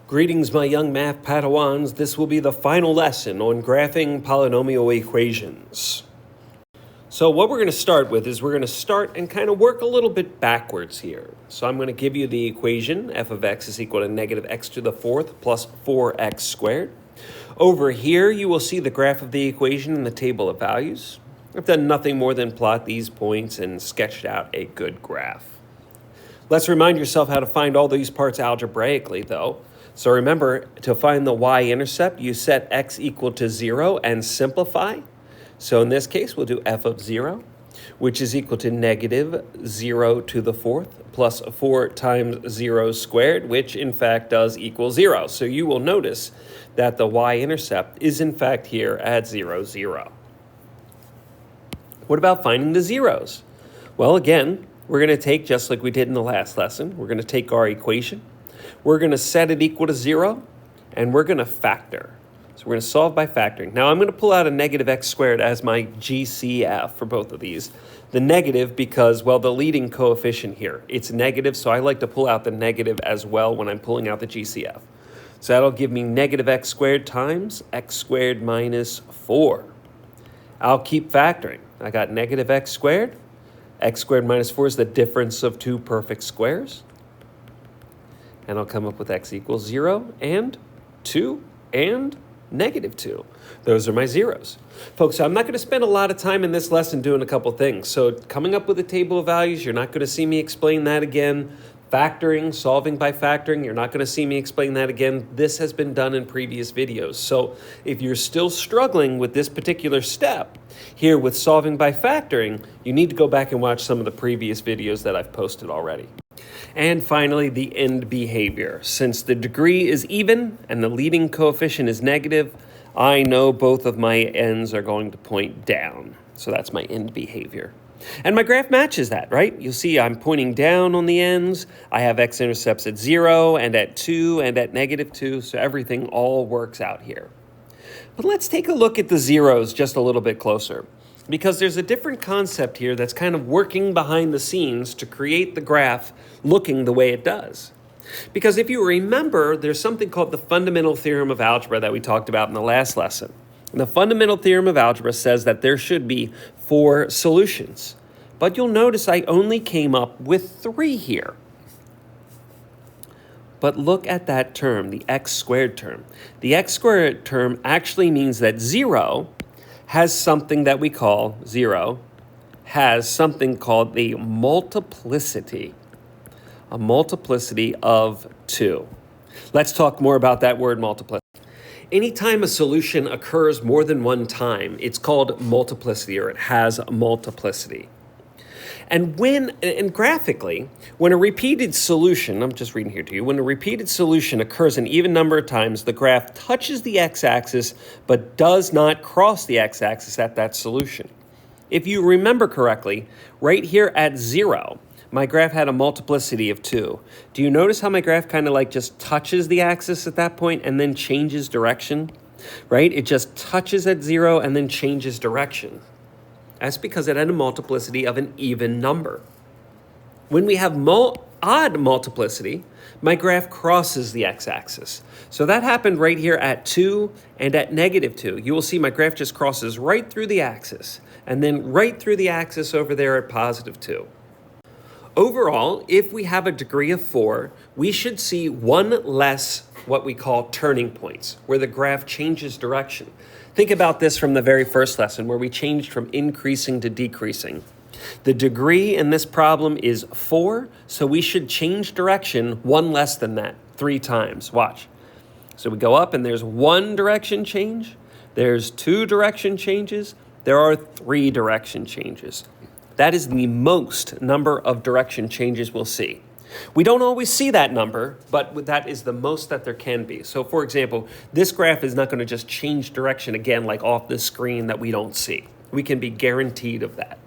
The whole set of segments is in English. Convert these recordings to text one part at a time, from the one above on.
Greetings, my young math Padawans. This will be the final lesson on graphing polynomial equations. So what we're going to start with is we're going to start and kind of work a little bit backwards here. So I'm going to give you the equation f of x is equal to negative x to the fourth plus 4x squared. Over here, you will see the graph of the equation in the table of values. I've done nothing more than plot these points and sketched out a good graph. Let's remind yourself how to find all these parts algebraically, though. So remember, to find the y-intercept, you set x equal to 0 and simplify. So in this case, we'll do f of 0, which is equal to negative 0 to the fourth plus 4 times 0 squared, which in fact does equal 0. So you will notice that the y-intercept is in fact here at 0, 0. What about finding the zeros? Well, again, we're going to take, just like we did in the last lesson, we're going to take our equation. We're going to set it equal to 0, and we're going to factor. So we're going to solve by factoring. Now, I'm going to pull out a negative x squared as my GCF for both of these. The negative because, well, the leading coefficient here, it's negative, so I like to pull out the negative as well when I'm pulling out the GCF. So that'll give me negative x squared times x squared minus 4. I'll keep factoring. I got negative x squared minus 4 is the difference of two perfect squares. And I'll come up with x equals 0 and 2 and negative 2. Those are my zeros. Folks, I'm not going to spend a lot of time in this lesson doing a couple things. So coming up with a table of values, you're not going to see me explain that again. Factoring, solving by factoring, you're not going to see me explain that again. This has been done in previous videos. So if you're still struggling with this particular step here with solving by factoring, you need to go back and watch some of the previous videos that I've posted already. And finally, the end behavior. Since the degree is even and the leading coefficient is negative, I know both of my ends are going to point down. So that's my end behavior. And my graph matches that, right? You'll see I'm pointing down on the ends. I have x-intercepts at 0 and at 2 and at negative 2, so everything all works out here. But let's take a look at the zeros just a little bit closer, because there's a different concept here that's kind of working behind the scenes to create the graph looking the way it does. Because if you remember, there's something called the fundamental theorem of algebra that we talked about in the last lesson. And the fundamental theorem of algebra says that there should be 4 solutions. But you'll notice I only came up with 3 here. But look at that term, the x squared term. The x squared term actually means that 0 has something that we call, 0 has something called the multiplicity. A multiplicity of 2. Let's talk more about that word multiplicity. Anytime a solution occurs more than one time, it's called multiplicity, or it has multiplicity. And graphically, when a repeated solution, I'm just reading here to you, when a repeated solution occurs an even number of times, the graph touches the x-axis but does not cross the x-axis at that solution. If you remember correctly, right here at 0, my graph had a multiplicity of 2. Do you notice how my graph kind of like just touches the axis at that point and then changes direction? Right? It just touches at 0 and then changes direction. That's because it had a multiplicity of an even number. When we have odd multiplicity, my graph crosses the x-axis. So that happened right here at 2 and at negative 2. You will see my graph just crosses right through the axis and then right through the axis over there at positive 2. Overall, if we have a degree of 4, we should see one less what we call turning points, where the graph changes direction. Think about this from the very first lesson, where we changed from increasing to decreasing. The degree in this problem is 4, so we should change direction one less than that 3 times. Watch. So we go up, and there's 1 direction change, there's 2 direction changes, there are 3 direction changes. That is the most number of direction changes we'll see. We don't always see that number, but that is the most that there can be. So for example, this graph is not going to just change direction again like off the screen that we don't see. We can be guaranteed of that.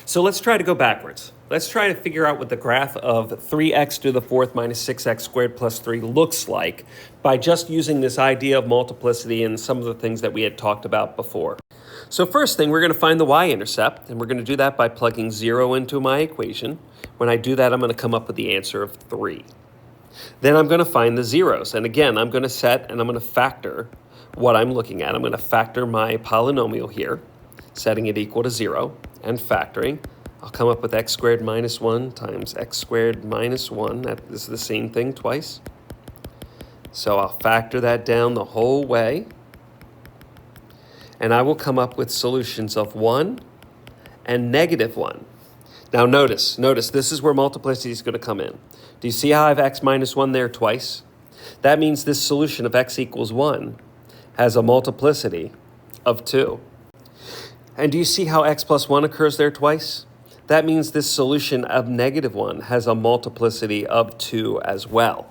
So let's try to go backwards. Let's try to figure out what the graph of 3x to the fourth minus 6x squared plus 3 looks like by just using this idea of multiplicity and some of the things that we had talked about before. So first thing, we're going to find the y-intercept, and we're going to do that by plugging 0 into my equation. When I do that, I'm going to come up with the answer of 3. Then I'm going to find the zeros. And again, I'm going to set and I'm going to factor what I'm looking at. I'm going to factor my polynomial here, setting it equal to 0 and factoring. I'll come up with x squared minus 1 times x squared minus 1. This is the same thing twice. So I'll factor that down the whole way. And I will come up with solutions of 1 and negative 1. Now notice, this is where multiplicity is going to come in. Do you see how I have x minus 1 there twice? That means this solution of x equals 1 has a multiplicity of 2. And do you see how x plus 1 occurs there twice? That means this solution of negative 1 has a multiplicity of 2 as well.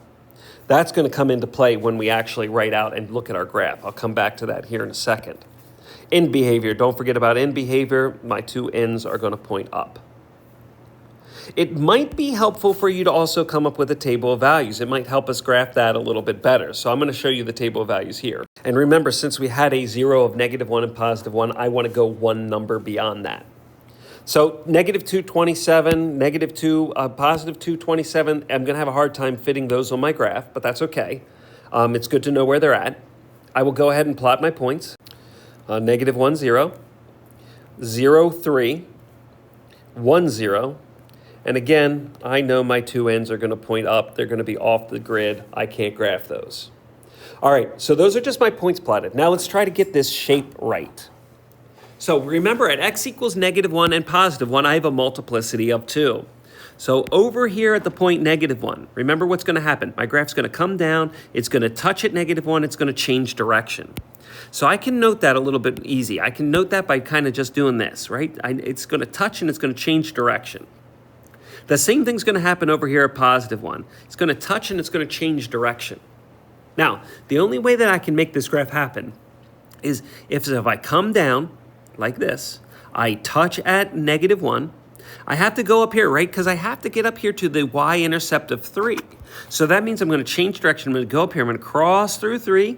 That's going to come into play when we actually write out and look at our graph. I'll come back to that here in a second. End behavior, don't forget about end behavior. My two ends are going to point up. It might be helpful for you to also come up with a table of values. It might help us graph that a little bit better. So I'm going to show you the table of values here. And remember, since we had a 0 of negative 1 and positive 1, I want to go one number beyond that. So negative 227, negative 2, positive 227, I'm going to have a hard time fitting those on my graph, but that's okay. It's good to know where they're at. I will go ahead and plot my points. Negative 1, 0, 0, 3, 1, 0. And again, I know my two ends are going to point up. They're going to be off the grid. I can't graph those. All right, so those are just my points plotted. Now let's try to get this shape right. So remember, at x equals negative 1 and positive 1, I have a multiplicity of 2. So over here at the point negative 1, remember what's going to happen. My graph's going to come down. It's going to touch at negative 1. It's going to change direction. So I can note that a little bit easy. I can note that by kind of just doing this, right? It's going to touch and it's going to change direction. The same thing's going to happen over here at positive 1. It's going to touch and it's going to change direction. Now, the only way that I can make this graph happen is if I come down like this, I touch at negative 1, I have to go up here, right? Because I have to get up here to the y-intercept of 3. So that means I'm going to change direction. I'm going to go up here. I'm going to cross through 3.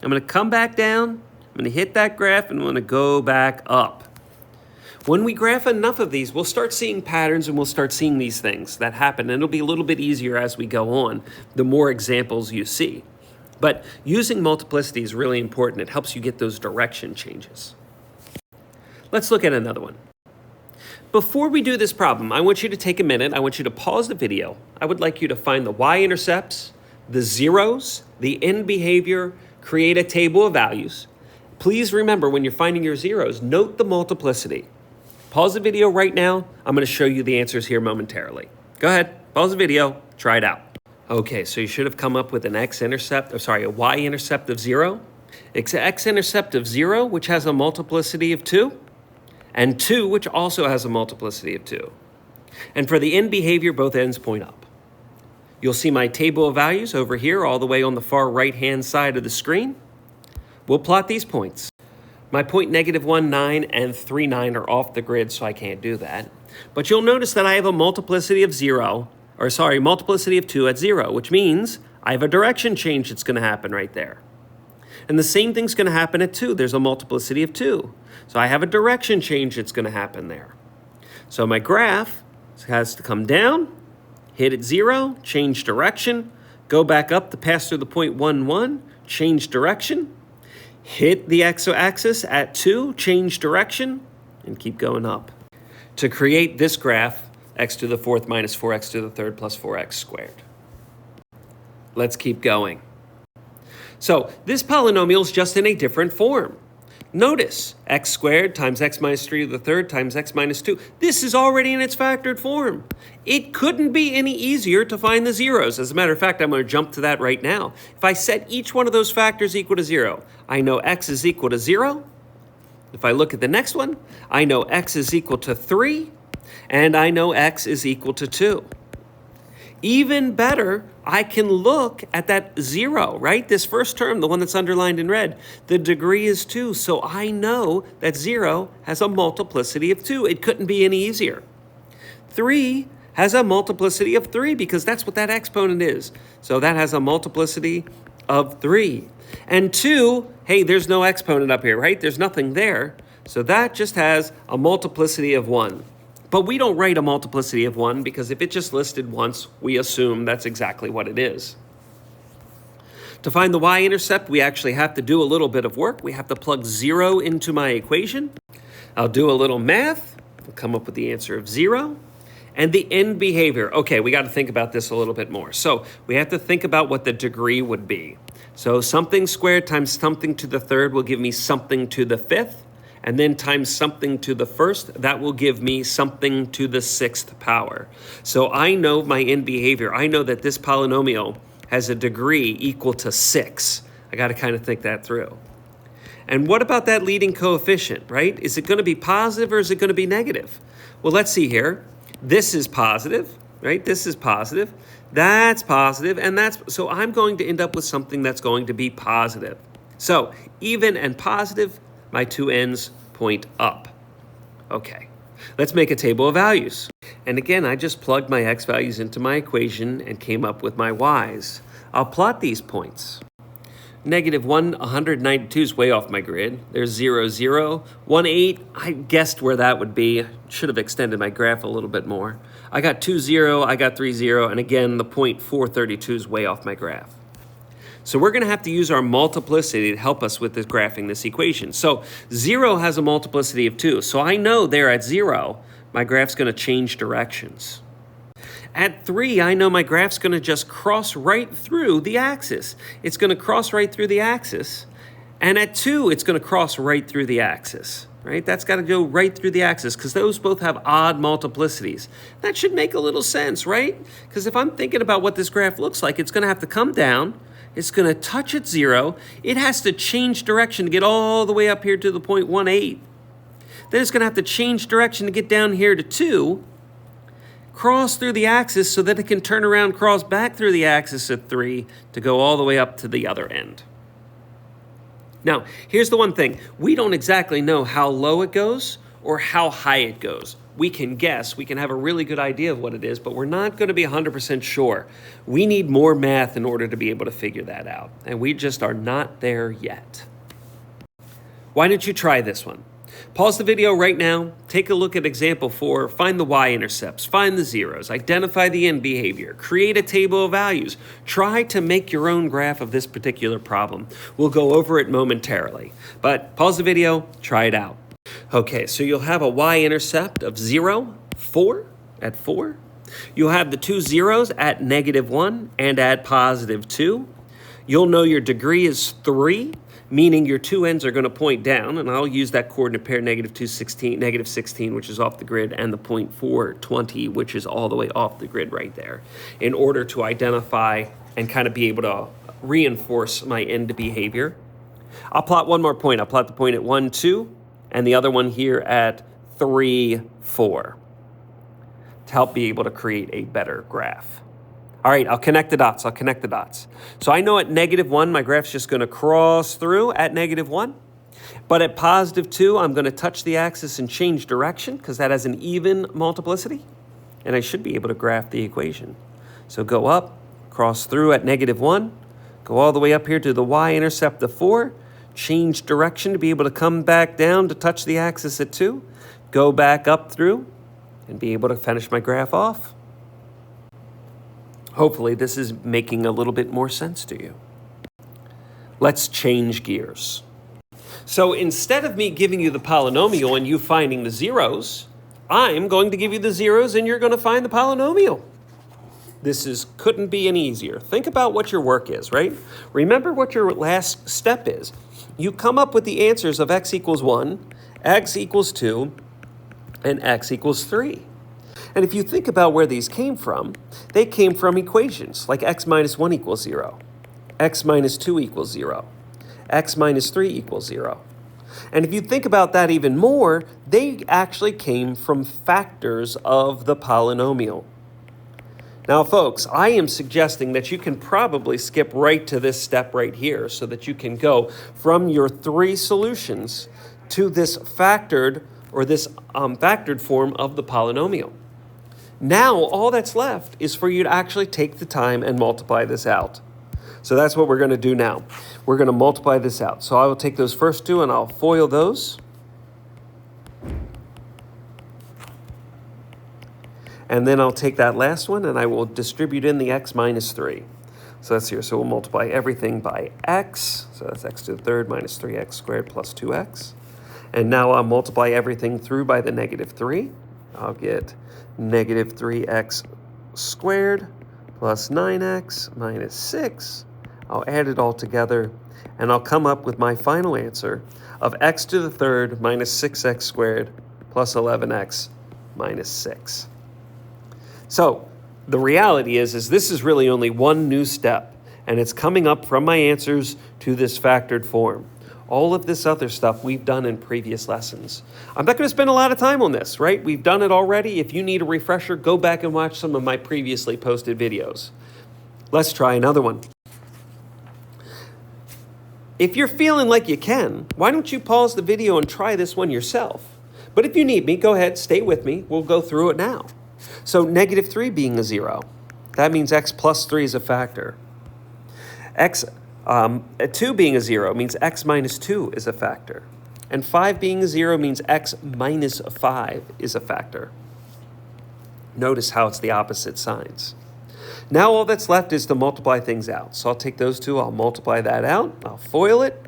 I'm going to come back down. I'm going to hit that graph, and I'm going to go back up. When we graph enough of these, we'll start seeing patterns and we'll start seeing these things that happen. And it'll be a little bit easier as we go on, the more examples you see. But using multiplicity is really important. It helps you get those direction changes. Let's look at another one. Before we do this problem, I want you to take a minute. I want you to pause the video. I would like you to find the y-intercepts, the zeros, the end behavior, create a table of values. Please remember, when you're finding your zeros, note the multiplicity. Pause the video right now. I'm going to show you the answers here momentarily. Go ahead, pause the video, try it out. Okay, so you should have come up with an a y-intercept of 0. It's an x-intercept of 0, which has a multiplicity of 2, and 2, which also has a multiplicity of 2. And for the end behavior, both ends point up. You'll see my table of values over here, all the way on the far right-hand side of the screen. We'll plot these points. My point negative 1, 9, and 3, 9 are off the grid, so I can't do that. But you'll notice that I have a multiplicity of 2 at 0, which means I have a direction change that's going to happen right there. And the same thing's going to happen at 2. There's a multiplicity of 2. So I have a direction change that's going to happen there. So my graph has to come down, hit at 0, change direction, go back up to pass through the point 1, 1, change direction, hit the x-axis at 2, change direction, and keep going up. To create this graph, x to the 4th minus 4x to the 3rd plus 4x squared. Let's keep going. So this polynomial is just in a different form. Notice, x squared times x minus 3 to the 3rd times x minus 2. This is already in its factored form. It couldn't be any easier to find the zeros. As a matter of fact, I'm going to jump to that right now. If I set each one of those factors equal to 0, I know x is equal to 0. If I look at the next one, I know x is equal to 3, and I know x is equal to 2. Even better, I can look at that 0, right? This first term, the one that's underlined in red, the degree is 2. So I know that 0 has a multiplicity of 2. It couldn't be any easier. 3 has a multiplicity of 3 because that's what that exponent is. So that has a multiplicity of 3. And 2, hey, there's no exponent up here, right? There's nothing there. So that just has a multiplicity of 1. But we don't write a multiplicity of 1 because if it just listed once, we assume that's exactly what it is. To find the y-intercept, we actually have to do a little bit of work. We have to plug 0 into my equation. I'll do a little math. We'll come up with the answer of 0. And the end behavior. Okay, we got to think about this a little bit more. So we have to think about what the degree would be. So something squared times something to the third will give me something to the fifth. And then times something to the first, that will give me something to the sixth power. So I know my end behavior. I know that this polynomial has a degree equal to 6. I got to kind of think that through. And what about that leading coefficient, right? Is it going to be positive or is it going to be negative? Well, let's see here. This is positive, right? This is positive. That's positive, and so I'm going to end up with something that's going to be positive. So even and positive, my two ends point up. Okay, let's make a table of values. And again, I just plugged my x values into my equation and came up with my y's. I'll plot these points. -1, 192 is way off my grid. There's 0, 0. 1, 8, I guessed where that would be. Should have extended my graph a little bit more. I got 2, 0, I got 3, 0, and again, the point 432 is way off my graph. So we're going to have to use our multiplicity to help us with this graphing this equation. So 0 has a multiplicity of 2. So I know there at 0, my graph's going to change directions. At 3, I know my graph's going to just cross right through the axis. It's going to cross right through the axis. And at 2, it's going to cross right through the axis, right? That's got to go right through the axis because those both have odd multiplicities. That should make a little sense, right? Because if I'm thinking about what this graph looks like, it's going to have to come down. It's going to touch at 0. It has to change direction to get all the way up here to the point 1, 8. Then it's going to have to change direction to get down here to 2. Cross through the axis so that it can turn around, cross back through the axis at 3 to go all the way up to the other end. Now, here's the one thing. We don't exactly know how low it goes or how high it goes. We can guess, we can have a really good idea of what it is, but we're not going to be 100% sure. We need more math in order to be able to figure that out, and we just are not there yet. Why don't you try this one? Pause the video right now, take a look at example 4, find the y-intercepts, find the zeros, identify the end behavior, create a table of values. Try to make your own graph of this particular problem. We'll go over it momentarily, but pause the video, try it out. Okay, so you'll have a y-intercept of 0, 4, at 4. You'll have the two zeros at -1 and at +2. You'll know your degree is 3. Meaning your two ends are going to point down, and I'll use that coordinate pair -16, which is off the grid, and the point 420, which is all the way off the grid right there, in order to identify and kind of be able to reinforce my end behavior. I'll plot one more point. I'll plot the point at 1, 2, and the other one here at 3, 4, to help be able to create a better graph. All right, I'll connect the dots. So I know at -1, my graph's just going to cross through at -1. But at +2, I'm going to touch the axis and change direction because that has an even multiplicity. And I should be able to graph the equation. So go up, cross through at -1, go all the way up here to the y-intercept of 4, change direction to be able to come back down to touch the axis at 2, go back up through, and be able to finish my graph off. Hopefully this is making a little bit more sense to you. Let's change gears. So instead of me giving you the polynomial and you finding the zeros, I'm going to give you the zeros and you're going to find the polynomial. This couldn't be any easier. Think about what your work is, right? Remember what your last step is. You come up with the answers of x equals 1, x equals 2, and x equals 3. And if you think about where these came from, they came from equations like x minus 1 equals 0, x minus 2 equals 0, x minus 3 equals 0. And if you think about that even more, they actually came from factors of the polynomial. Now, folks, I am suggesting that you can probably skip right to this step right here so that you can go from your 3 solutions to this factored form of the polynomial. Now, all that's left is for you to actually take the time and multiply this out. So that's what we're going to do now. We're going to multiply this out. So I will take those first 2 and I'll FOIL those. And then I'll take that last one and I will distribute in the x minus 3. So that's here. So we'll multiply everything by x. So that's x to the third minus 3x squared plus 2x. And now I'll multiply everything through by the negative 3. I'll get negative 3x squared plus 9x minus 6. I'll add it all together, and I'll come up with my final answer of x to the third minus 6x squared plus 11x minus 6. So the reality is this is really only one new step, and it's coming up from my answers to this factored form. All of this other stuff we've done in previous lessons. I'm not going to spend a lot of time on this, right? We've done it already. If you need a refresher, go back and watch some of my previously posted videos. Let's try another one. If you're feeling like you can, why don't you pause the video and try this one yourself? But if you need me, go ahead, stay with me. We'll go through it now. So negative 3 being a 0, that means x plus 3 is a factor. 2 being a 0 means x minus 2 is a factor. And 5 being a 0 means x minus 5 is a factor. Notice how it's the opposite signs. Now all that's left is to multiply things out. So I'll take those two, I'll multiply that out, I'll FOIL it.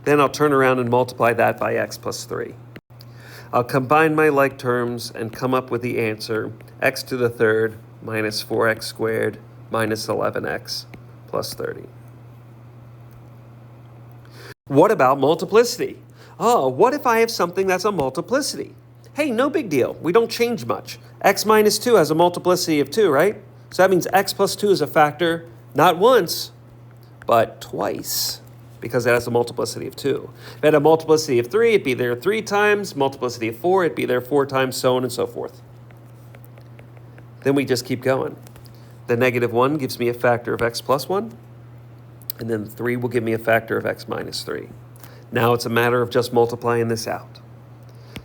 Then I'll turn around and multiply that by x plus 3. I'll combine my like terms and come up with the answer, x to the third minus 4x squared minus 11x plus 30. What about multiplicity? Oh, what if I have something that's a multiplicity? Hey, no big deal. We don't change much. X minus 2 has a multiplicity of 2, right? So that means x plus 2 is a factor, not once, but twice, because it has a multiplicity of 2. If it had a multiplicity of 3, it'd be there 3 times. Multiplicity of 4, it'd be there 4 times, so on and so forth. Then we just keep going. The negative 1 gives me a factor of x plus 1, and then 3 will give me a factor of x minus 3. Now it's a matter of just multiplying this out.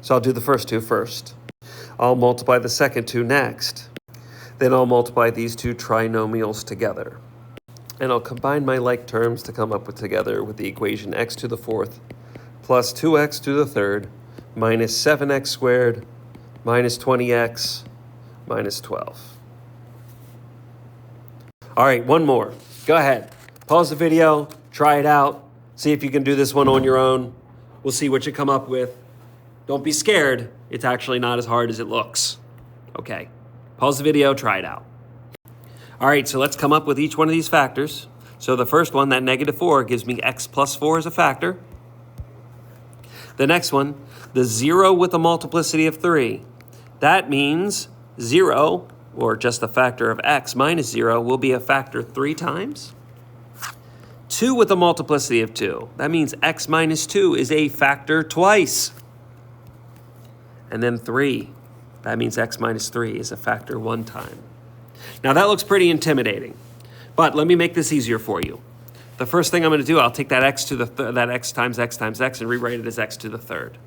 So I'll do the first two first. I'll multiply the second two next. Then I'll multiply these two trinomials together. And I'll combine my like terms to come up with together with the equation x to the fourth plus 2x to the third minus 7x squared minus 20x minus 12. All right, one more. Go ahead. Pause the video, try it out, see if you can do this one on your own. We'll see what you come up with. Don't be scared. It's actually not as hard as it looks. Okay, pause the video, try it out. All right, so let's come up with each one of these factors. So the first one, that negative 4, gives me x plus 4 as a factor. The next one, the 0 with a multiplicity of 3. That means 0, or just a factor of x minus 0, will be a factor 3 times. 2 with a multiplicity of 2. That means x minus 2 is a factor twice. And then 3. That means x minus 3 is a factor 1 time. Now that looks pretty intimidating, but let me make this easier for you. The first thing I'm going to do, I'll take that x to that x times x times x and rewrite it as x to the third.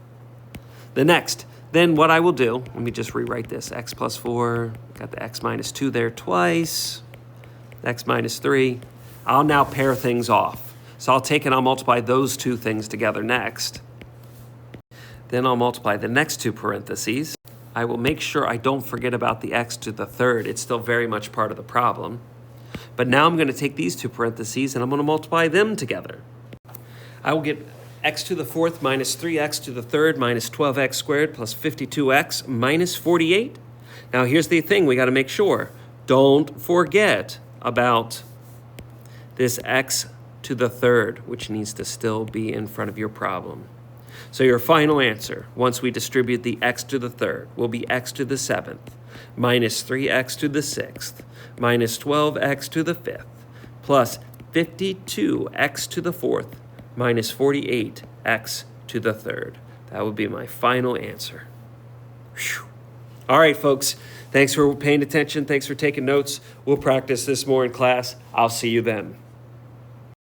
Then what I will do, let me just rewrite this. X plus 4, got the x minus 2 there twice, x minus 3. I'll now pair things off. So I'll take and I'll multiply those two things together next. Then I'll multiply the next two parentheses. I will make sure I don't forget about the x to the third. It's still very much part of the problem. But now I'm going to take these two parentheses and I'm going to multiply them together. I will get x to the fourth minus 3x to the third minus 12x squared plus 52x minus 48. Now here's the thing we got to make sure. Don't forget about this x to the third, which needs to still be in front of your problem. So your final answer, once we distribute the x to the third, will be x to the seventh minus 3x to the sixth minus 12x to the fifth plus 52x to the fourth minus 48x to the third. That would be my final answer. Whew. All right, folks. Thanks for paying attention. Thanks for taking notes. We'll practice this more in class. I'll see you then.